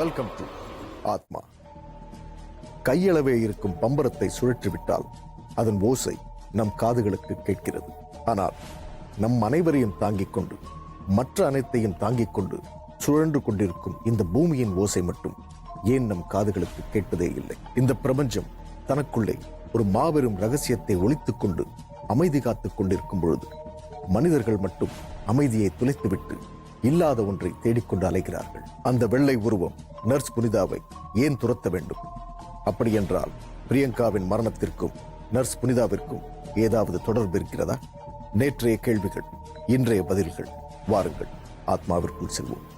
Welcome to ஆத்மா. கையளவே இருக்கும் பம்பரத்தை சுழற்றிவிட்டால் அதன் ஓசை நம் காதுகளுக்கு கேட்கிறது. ஆனால் நம் அனைவரையும் தாங்கிக் கொண்டு மற்ற அனைத்தையும் தாங்கிக் கொண்டு சுழன்று கொண்டிருக்கும் இந்த பூமியின் ஓசை மட்டும் ஏன் நம் காதுகளுக்கு கேட்பதே இல்லை? இந்த பிரபஞ்சம் தனக்குள்ளே ஒரு மாபெரும் ரகசியத்தை ஒளித்துக் கொண்டு அமைதி காத்துக் கொண்டிருக்கும் பொழுது மனிதர்கள் மட்டும் அமைதியை துளைத்துவிட்டு இல்லாத ஒன்றை தேடிக்கொண்டு அலைகிறார்கள். அந்த வெள்ளை உருவம் நர்ஸ் புனிதாவை ஏன் துரத்த வேண்டும்? அப்படியென்றால் பிரியங்காவின் மரணத்திற்கும் நர்ஸ் புனிதாவிற்கும் ஏதாவது தொடர்பு இருக்கிறதா? நேற்றைய கேள்விகள், இன்றைய பதில்கள். வாருங்கள், ஆத்மாவிற்குள் செல்வோம்.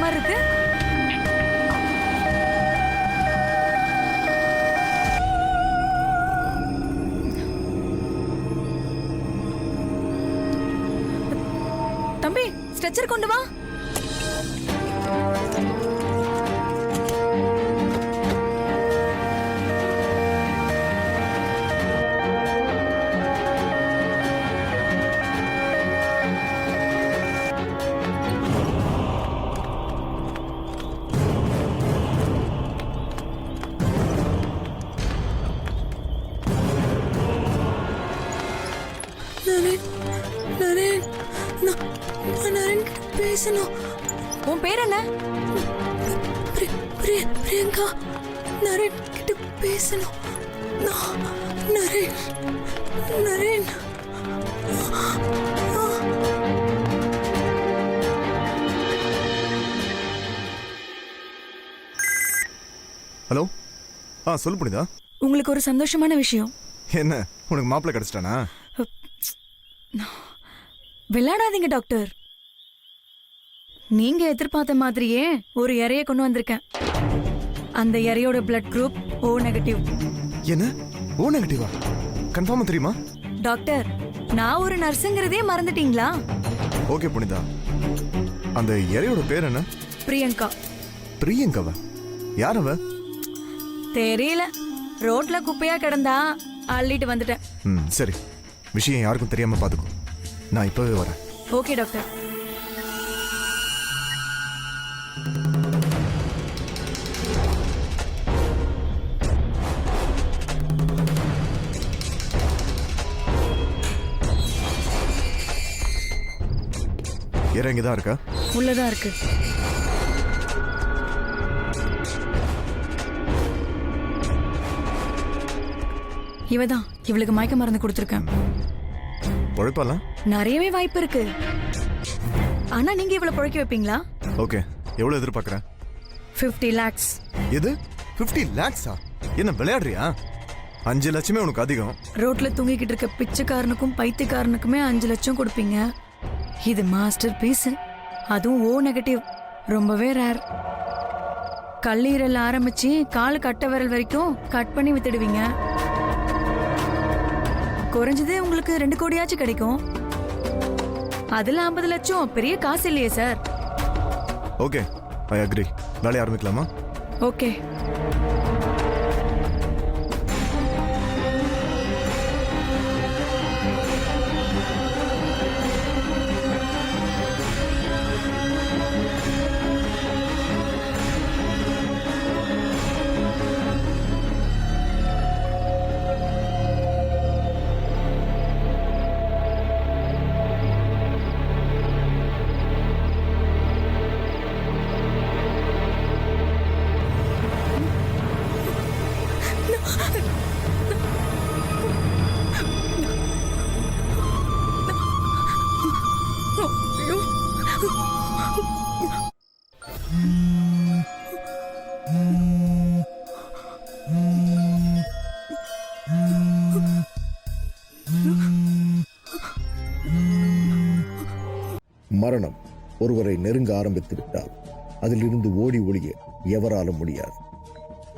மாதிரி இருக்கு. தம்பி, ஸ்ட்ரெச்சர் கொண்டு வா. பேசணும். உன் பேர் என்ன? பிரியங்கா. நரேன் கிட்ட பேசணும். நரேன். ஹலோ. சொல்லு புனிதா. உங்களுக்கு ஒரு சந்தோஷமான விஷயம். என்ன, உனக்கு மாப்பிள்ளை கிடைச்சிட்டானா? விளையாடாதீங்க டாக்டர். நீங்க எதிர்பார்த்த மாதிரியே ஒரு இறைய கொண்டு வந்திருக்கேன். அந்த இறையோட பிளட் குரூப் O நெகட்டிவ். என்ன, O நெகட்டிவா? கன்ஃபார்மா தெரியுமா? டாக்டர், நான் ஒரு நர்ஸுங்கிறதே மறந்துட்டீங்களா? ஓகே புனிதா, அந்த இறையோட பேர் என்ன? பிரியங்கா. பிரியங்காவா? யார் அவ? தெரியல, ரோட்ல குப்பையா கிடந்தா அள்ளிட்டு வந்துட்டேன். சரி, விஷயம் யாருக்கும் தெரியாம பாத்துக்கோ. நான் இப்பவே வரேன். Okay doctor. இறங்கிதான் இருக்கா? உள்ளதான் இருக்கு. இவதான் இவளுக்கு மயக்க மருந்து கொடுத்துருக்கேன். பொழைப்பாலாம்? நிறையவே வாய்ப்பு இருக்கு. ஆனா நீங்க இவ்வளவு பொழைக்க வைப்பீங்களா? ஓகே, எவ்வளவு எதிர்பார்க்கறேன்? 50 lakhs. எது 50 lakhs? என்ன விளையாடுறியா? 5 லட்சமே உனக்கு அதிகம். ரோட்ல தூங்கிக்கிட்டு இருக்க பிச்சைக்காரனுக்கும் பைத்தியக்காரனுக்குமே 5 லட்சம் கொடுப்பீங்க. இது மாஸ்டர் பீஸ். அதுவும் O நெகட்டிவ். ரொம்பவே ரேர். கல்லீரல் ஆரம்பிச்சு கால் கட்ட விரல் வரைக்கும் கட் பண்ணி வித்துடுவீங்க. குறைஞ்சது உங்களுக்கு 2 கோடியாச்சும் கிடைக்கும். அதுல 50 லட்சம் பெரிய காசு இல்லையே சார்? Okay, I agree. வேலைய ஆரம்பிக்கலாமா? ஓகே. மரணம் ஒருவரை நெருங்க ஆரம்பித்து விட்டால் அதிலிருந்து ஓடி ஒளிய எவராலும் முடியாது.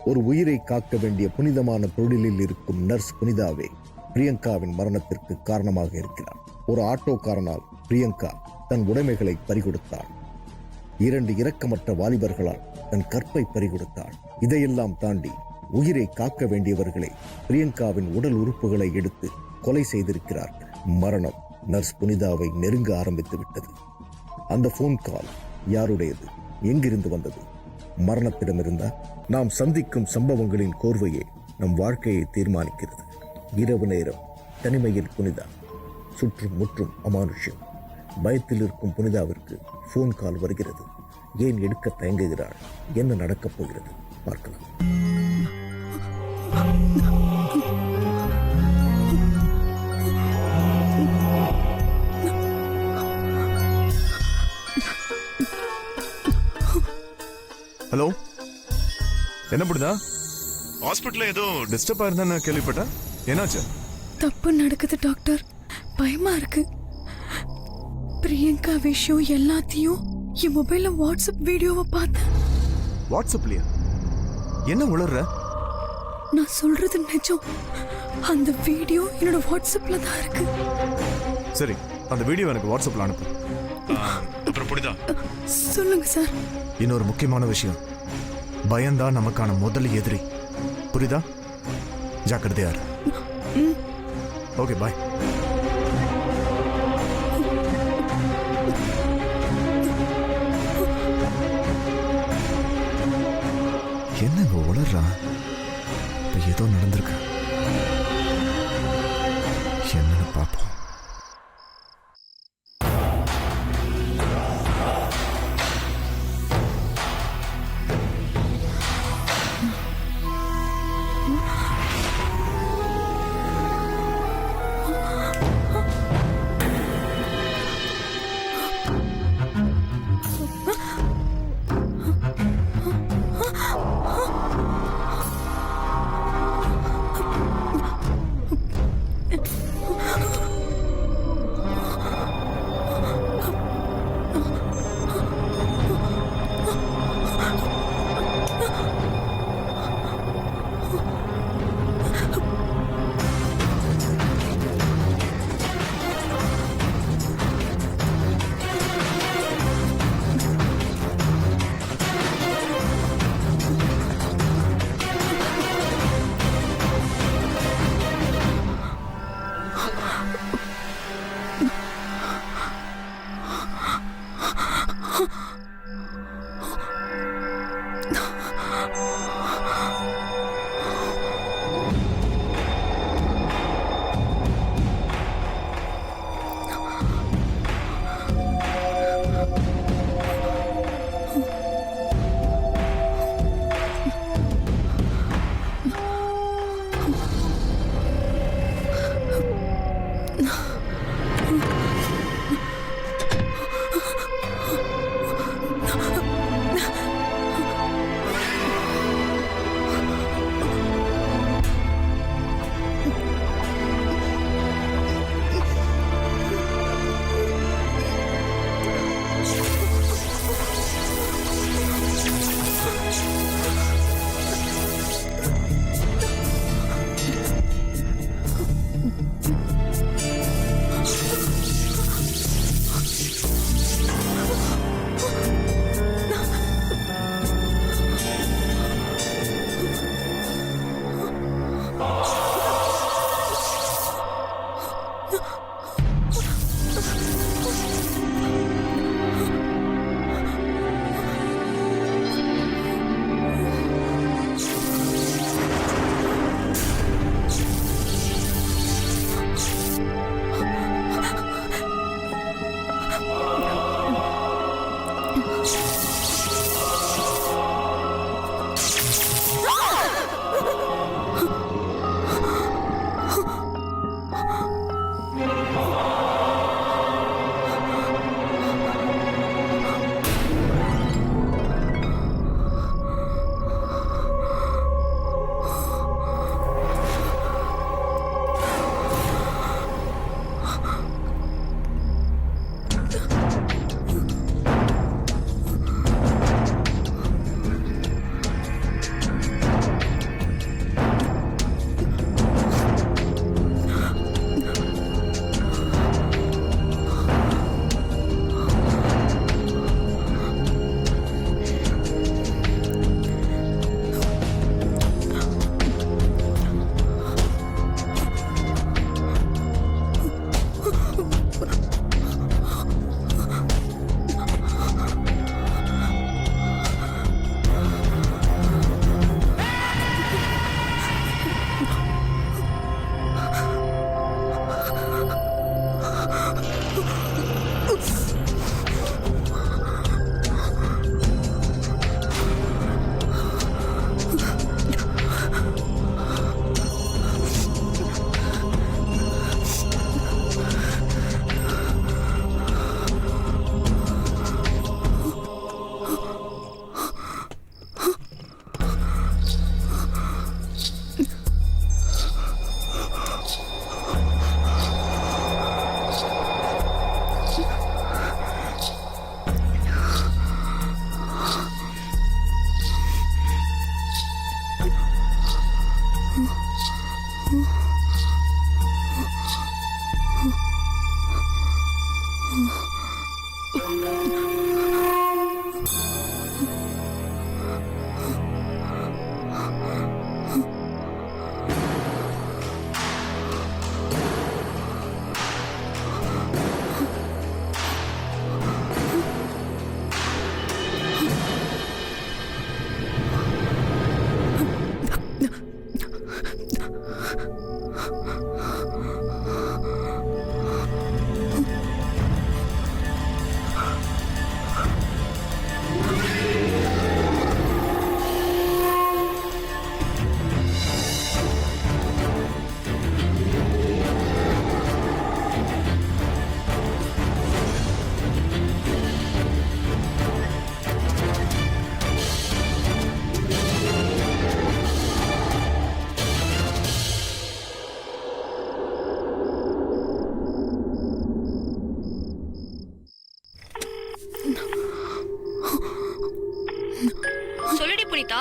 ஒரு உயிரை காக்க வேண்டிய புனிதமான தொழிலில் இருக்கும் நர்ஸ் புனிதாவே பிரியங்காவின் மரணத்திற்கு காரணமாக இருக்கிறார். ஒரு ஆட்டோக்காரனால் பிரியங்கா தன் உடைமைகளை பறிகொடுத்தாள். 2 இரக்கமற்ற வாலிபர்களால் தன் கற்பை பறிகொடுத்தாள். இதையெல்லாம் தாண்டி உயிரை காக்க வேண்டியவர்களை பிரியங்காவின் உடல் உறுப்புகளை எடுத்து கொலை செய்திருக்கிறார்கள். மரணம் நர்ஸ் புனிதாவை நெருங்க ஆரம்பித்து விட்டது. அந்த போன் கால் யாருடையது? எங்கிருந்து வந்தது? மரணத்திடமிருந்தா? நாம் சந்திக்கும் சம்பவங்களின் கோர்வையே நம் வாழ்க்கையை தீர்மானிக்கிறது. இரவு நேரம், தனிமையில் புனிதா, சுற்றும் முற்றும் அமானுஷ்யம். பயத்தில் இருக்கும் புனிதாவிற்கு போன் கால் வருகிறது. ஏன் எடுக்க தயங்குகிறாள்? என்ன நடக்கப் போகிறது? பார்க்கலாம். ஹலோ, என்ன புடுதா? ஹாஸ்பிட்டல்ல ஏதோ டிஸ்டர்ப் ஆயிருந்தான்னு கேள்விப்பட்டேன். என்னாச்சு? தப்பு நடக்குது டாக்டர். பயமா இருக்கு. பிரியங்கா விஷயம் எல்லாத்தையும் என் மொபைல்ல வாட்ஸ்அப் வீடியோவை பார்த்தேன். வாட்ஸ்அப்லயா? என்ன உளர்ற? நான் சொல்றது நிஜம். அந்த வீடியோ என்னோட வாட்ஸ்அப்ல தான் இருக்கு. சரி, அந்த வீடியோ எனக்கு வாட்ஸ்அப்ல அனுப்பு. அப்புறம் புரியுதா? சொல்லுங்க சார். இன்னொரு முக்கியமான விஷயம், பயம்தான் நமக்கான முதல் எதிரி. புரியுதா? ஜாக்கிரதையா இரு. ஓகே, பாய். என்னங்க உளறா? இப்ப ஏதோ நடந்திருக்கு. என்னன்னு பாப்போம். சொல்லுடி புனிதா.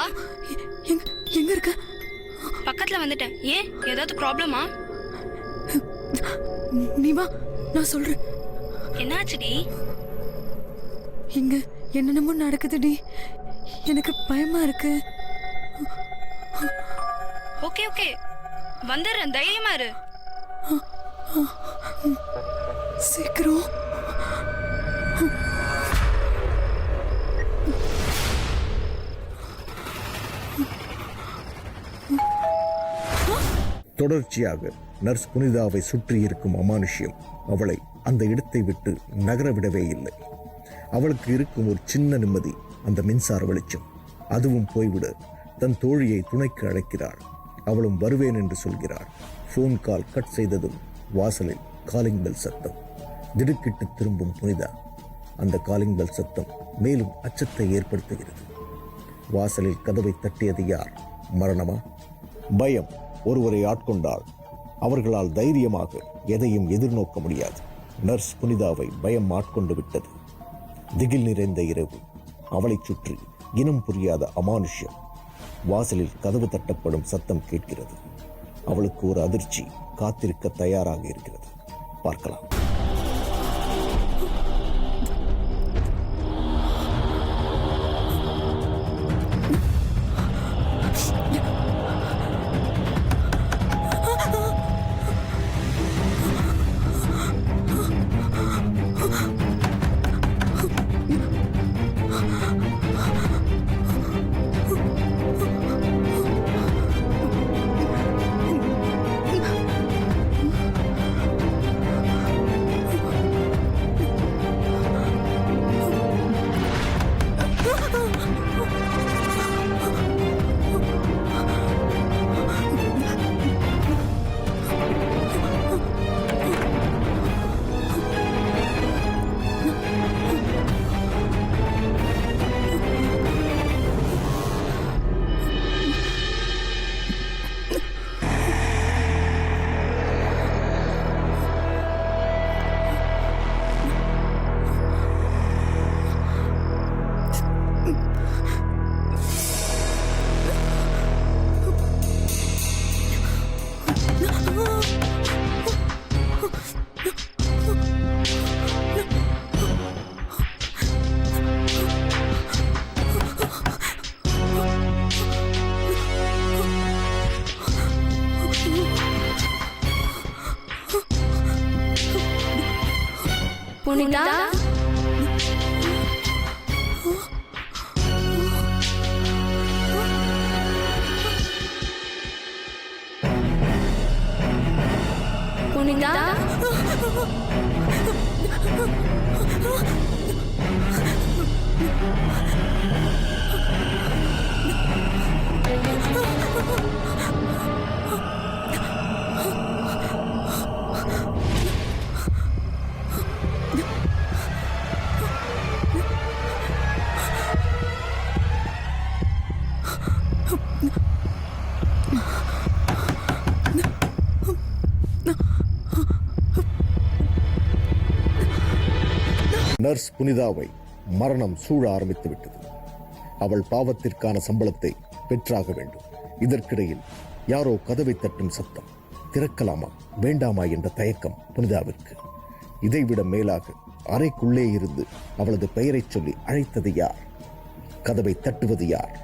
எங்க எங்க இருக்க? பக்கத்துல வந்துட்டேன். ஏன் ஏதாவது ப்ராப்ளமா? நீ வா, நான் சொல்றேன். என்னாச்சுடி? இங்க என்னென்னமோ நடக்குதுடி, எனக்கு பயமா இருக்கு. ஓகே ஓகே, வந்துடுறேன், தைரியமா இரு. சீக்கிரம். தொடர்ச்சியாக நர்ஸ் புனிதாவை சுற்றி இருக்கும் அமானுஷ்யம் அவளை அந்த இடத்தை விட்டு நகரவிடவே இல்லை. அவளுக்கு இருக்கும் ஒரு சின்ன நிம்மதி அந்த மின்சார வெளிச்சம். அதுவும் போய்விட தன் தோழியை துணைக்கு அழைக்கிறாள். அவளும் வருவேன் என்று சொல்கிறாள். போன் கால் கட் செய்ததும் வாசலில் காலிங் பெல் சத்தம். திடுக்கிட்டு திரும்பும் புனிதா. அந்த காலிங் பெல் சத்தம் மேலும் அச்சத்தை ஏற்படுத்துகிறது. வாசலில் கதவை தட்டியது யார்? மரணமா? பயம் ஒருவரை ஆட்கொண்டால் அவர்களால் தைரியமாக எதையும் எதிர்நோக்க முடியாது. நர்ஸ் புனிதாவை பயம் ஆட்கொண்டு விட்டது. திகில் நிறைந்த இரவு. அவளை சுற்றி இனம் புரியாத அமானுஷ்யம். வாசலில் கதவு தட்டப்படும் சத்தம் கேட்கிறது. அவளுக்கு ஒரு அதிர்ச்சி காத்திருக்க தயாராக இருக்கிறது. பார்க்கலாம். புனிதா, புனிதா, நர்ஸ் புனிதாவை மரணம் சூழ ஆரம்பித்து விட்டது. அவள் பாவத்திற்கான சம்பளத்தை பெற்றாக வேண்டும். இதற்கிடையில் யாரோ கதவை தட்டும் சத்தம். திறக்கலாமா வேண்டாமா என்ற தயக்கம் புனிதாவிற்கு. இதைவிட மேலாக அறைக்குள்ளே இருந்து அவளது பெயரைச் சொல்லி அழைத்தது யார்? கதவை தட்டுவது யார்?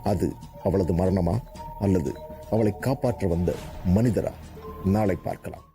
அது அவளது மரணமா அல்லது அவளை காப்பாற்ற வந்த மனிதரா? நாளை பார்க்கலாம்.